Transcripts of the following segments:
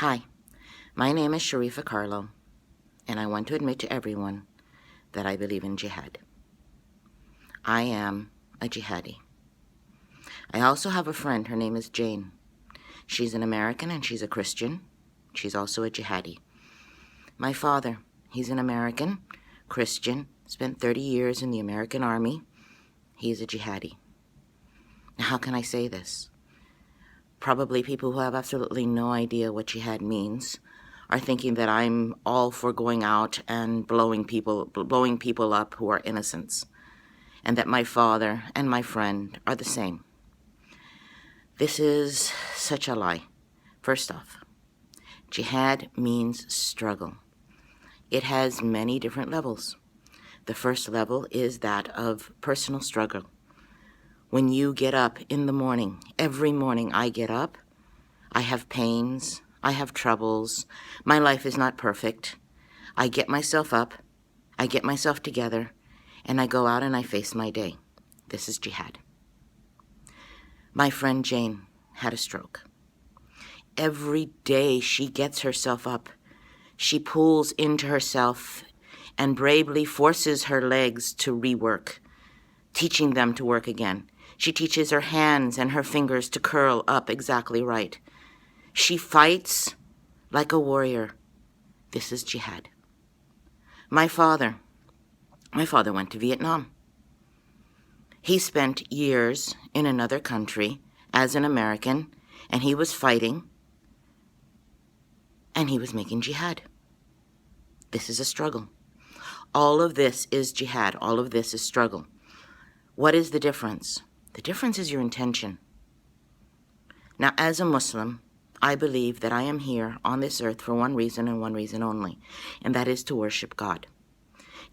Hi, my name is Sharifa Carlo, and I want to admit to everyone that I believe in jihad. I am a jihadi. I also have a friend, her name is Jane. She's an American and she's a Christian. She's also a jihadi. My father, he's an American, Christian, spent 30 years in the American Army. He's a jihadi. Now, how can I say this? Probably people who have absolutely no idea what jihad means are thinking that I'm all for going out and blowing people up who are innocents, and that my father and my friend are the same. This is such a lie. First off, jihad means struggle. It has many different levels. The first level is that of personal struggle. When you get up in the morning, every morning I get up, I have pains, I have troubles, my life is not perfect. I get myself up, I get myself together, and I go out and I face my day. This is jihad. My friend Jane had a stroke. Every day she gets herself up. She pulls into herself and bravely forces her legs to rework, teaching them to work again. She teaches her hands and her fingers to curl up exactly right. She fights like a warrior. This is jihad. My father went to Vietnam. He spent years in another country as an American, and he was fighting, and he was making jihad. This is a struggle. All of this is jihad. All of this is struggle. What is the difference? The difference is your intention. Now, as a Muslim, I believe that I am here on this earth for one reason and one reason only, and that is to worship God,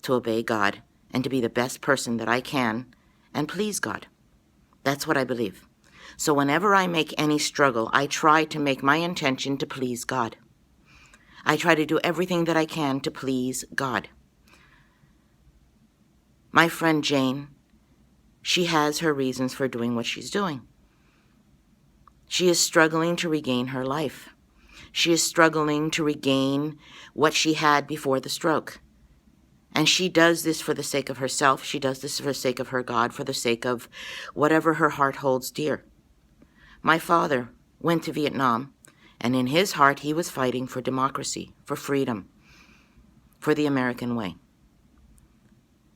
to obey God, and to be the best person that I can and please God. That's what I believe. So whenever I make any struggle, I try to make my intention to please God. I try to do everything that I can to please God. My friend Jane, she has her reasons for doing what she's doing. She is struggling to regain her life. She is struggling to regain what she had before the stroke. And she does this for the sake of herself. She does this for the sake of her God, for the sake of whatever her heart holds dear. My father went to Vietnam, and in his heart he was fighting for democracy, for freedom, for the American way.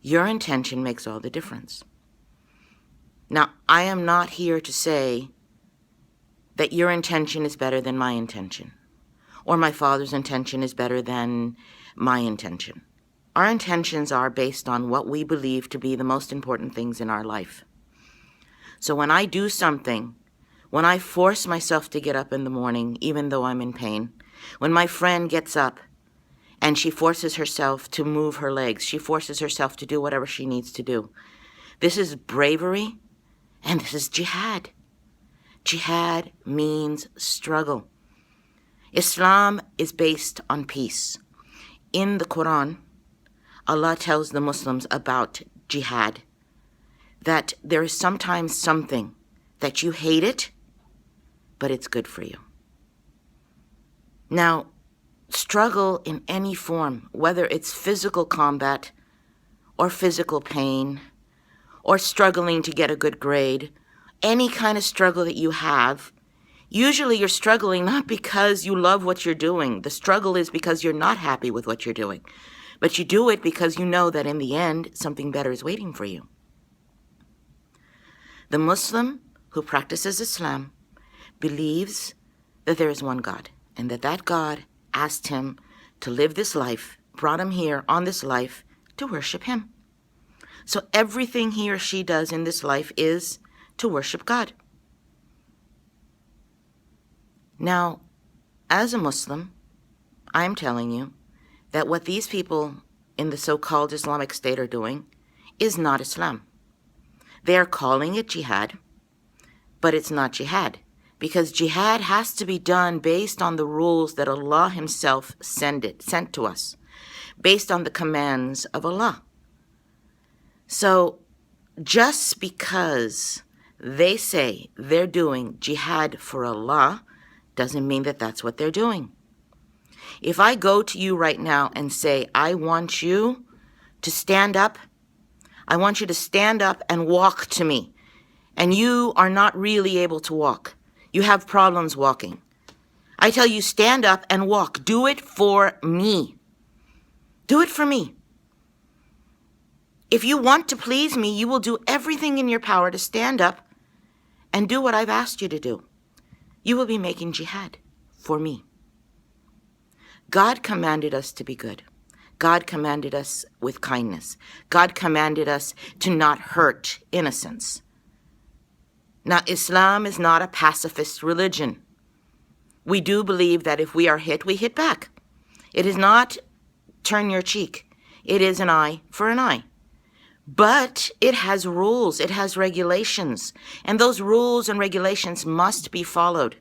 Your intention makes all the difference. Now, I am not here to say that your intention is better than my intention, or my father's intention is better than my intention. Our intentions are based on what we believe to be the most important things in our life. So when I do something, when I force myself to get up in the morning, even though I'm in pain, when my friend gets up and she forces herself to move her legs, she forces herself to do whatever she needs to do, this is bravery and this is jihad. Jihad means struggle. Islam is based on peace. In the Quran, Allah tells the Muslims about jihad, that there is sometimes something that you hate it, but it's good for you. Now, struggle in any form, whether it's physical combat or physical pain or struggling to get a good grade, any kind of struggle that you have, usually you're struggling not because you love what you're doing. The struggle is because you're not happy with what you're doing. But you do it because you know that in the end, something better is waiting for you. The Muslim who practices Islam believes that there is one God, and that God asked him to live this life, brought him here on this life to worship him. So everything he or she does in this life is to worship God. Now, as a Muslim, I'm telling you that what these people in the so-called Islamic State are doing is not Islam. They are calling it jihad, but it's not jihad, because jihad has to be done based on the rules that Allah himself sent to us, based on the commands of Allah. So just because they say they're doing jihad for Allah doesn't mean that that's what they're doing. If I go to you right now and say, I want you to stand up, I want you to stand up and walk to me, and you are not really able to walk, you have problems walking, I tell you, stand up and walk. Do it for me. Do it for me. If you want to please me, you will do everything in your power to stand up and do what I've asked you to do. You will be making jihad for me. God commanded us to be good. God commanded us with kindness. God commanded us to not hurt innocents. Now, Islam is not a pacifist religion. We do believe that if we are hit, we hit back. It is not turn your cheek. It is an eye for an eye. But it has rules, it has regulations, and those rules and regulations must be followed.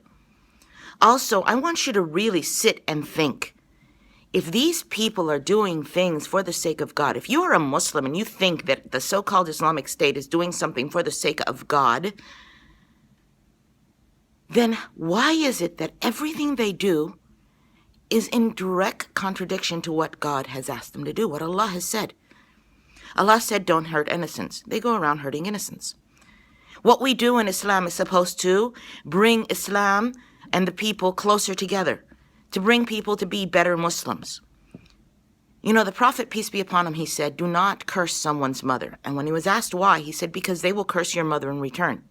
Also, I want you to really sit and think. If these people are doing things for the sake of God, if you are a Muslim and you think that the so-called Islamic State is doing something for the sake of God, then why is it that everything they do is in direct contradiction to what God has asked them to do, what Allah has said? Allah said, don't hurt innocents. They go around hurting innocents. What we do in Islam is supposed to bring Islam and the people closer together, to bring people to be better Muslims. You know, the Prophet, peace be upon him, he said, do not curse someone's mother. And when he was asked why, he said, because they will curse your mother in return.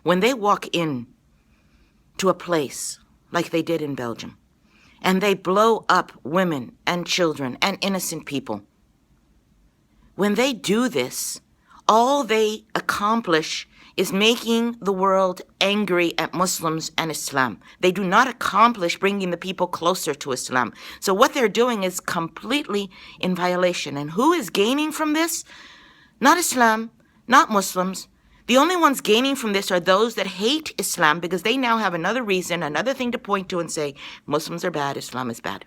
When they walk in to a place like they did in Belgium, and they blow up women and children and innocent people, when they do this, all they accomplish is making the world angry at Muslims and Islam. They do not accomplish bringing the people closer to Islam. So what they're doing is completely in violation. And who is gaining from this? Not Islam, not Muslims. The only ones gaining from this are those that hate Islam, because they now have another reason, another thing to point to and say, Muslims are bad, Islam is bad.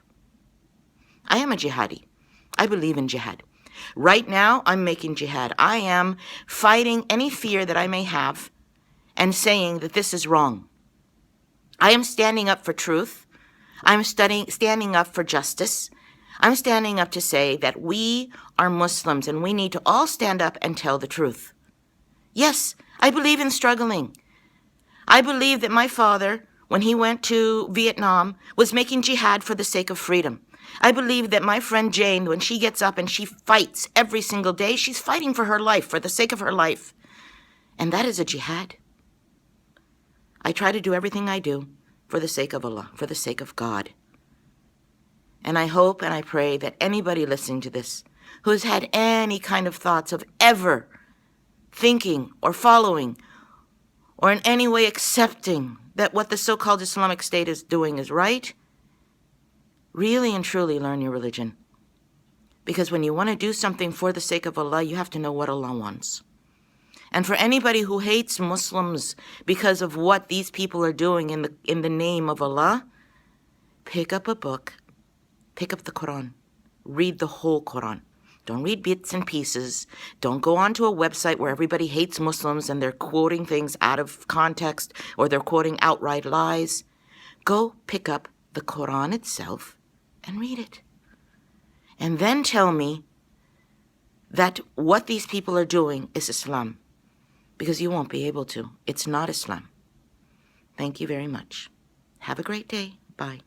I am a jihadi. I believe in jihad. Right now, I'm making jihad. I am fighting any fear that I may have and saying that this is wrong. I am standing up for truth. I'm standing up for justice. I'm standing up to say that we are Muslims and we need to all stand up and tell the truth. Yes, I believe in struggling. I believe that my father, when he went to Vietnam, was making jihad for the sake of freedom. I believe that my friend Jane, when she gets up and she fights every single day, she's fighting for her life, for the sake of her life. And that is a jihad. I try to do everything I do for the sake of Allah, for the sake of God. And I hope and I pray that anybody listening to this who has had any kind of thoughts of ever thinking or following or in any way accepting that what the so-called Islamic State is doing is right, really and truly learn your religion. Because when you want to do something for the sake of Allah, you have to know what Allah wants. And for anybody who hates Muslims because of what these people are doing in the name of Allah, pick up a book, pick up the Quran, read the whole Quran. Don't read bits and pieces. Don't go onto a website where everybody hates Muslims and they're quoting things out of context or they're quoting outright lies. Go pick up the Quran itself and read it. And then tell me that what these people are doing is Islam. Because you won't be able to. It's not Islam. Thank you very much. Have a great day. Bye.